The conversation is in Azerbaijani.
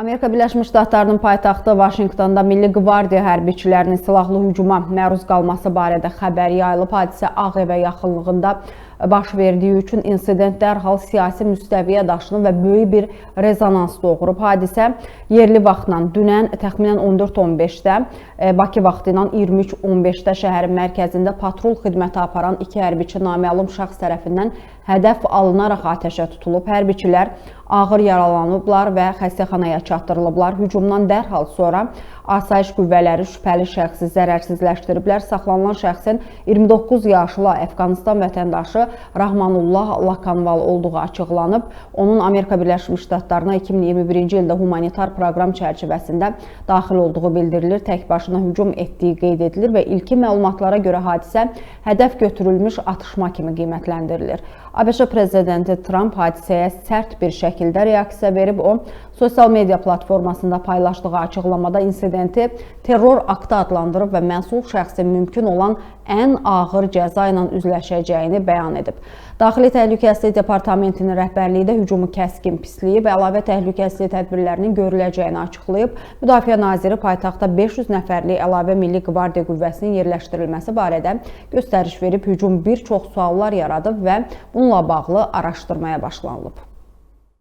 Amerika Birləşmiş Ştatlarının paytaxtı Vaşinqtonda Milli Qvardiya hərbiçilərinin silahlı hücuma məruz qalması barədə xəbər yayılıb. Hadisə Ağ Evə yaxınlığında baş verdiyi üçün insident dərhal siyasi müstəviyə daşınıb və böyük bir rezonans doğurub. Hadisə yerli vaxtla dünən təxminən 14:15-də, Bakı vaxtı ilə 23:15-də şəhərin mərkəzində patrul xidməti aparan iki hərbiçi naməlum şəxs tərəfindən hədəf alınaraq atəşə tutulub. Hərbiçilər ağır yaralanıblar və xəstəxanaya çatdırılıblar. Hücumdan dərhal sonra asayiş qüvvələri şübhəli şəxsi zərərsizləşdiriblər. Saxlanılan şəxsin 29 yaşlı Əfqanistan vətəndaşı Rahmanullah Lakanval olduğu açıqlanıb. Onun Amerika Birləşmiş Ştatlarına 2021-ci ildə humanitar proqram çərçivəsində daxil olduğu bildirilir. Tək başına hücum etdiyi qeyd edilir və ilkin məlumatlara görə hadisə hədəf götürülmüş atışma kimi qiymətləndirilir. ABŞ prezidenti Trump hadisəyə sərt bir şəkildə reaksiya verib. O, sosial media platformasında paylaşdığı açıqlamada insidenti terror aktı adlandırıb və məsul şəxsin mümkün olan ən ağır cəza ilə üzləşəcəyini bəyan edib. Daxili Təhlükəsizlik Departamentinin rəhbərliyi də hücumu kəskin pisləyib, əlavə təhlükəsizlik tədbirlərinin görüləcəyini açıqlayıb. Müdafiə naziri paytaxtda 500 nəfərlik əlavə Milli Qvardiya qüvvəsinin yerləşdirilməsi barədə göstəriş verib. Hücum bir çox suallar yaradıb və bununla bağlı araşdırmaya başlanılıb.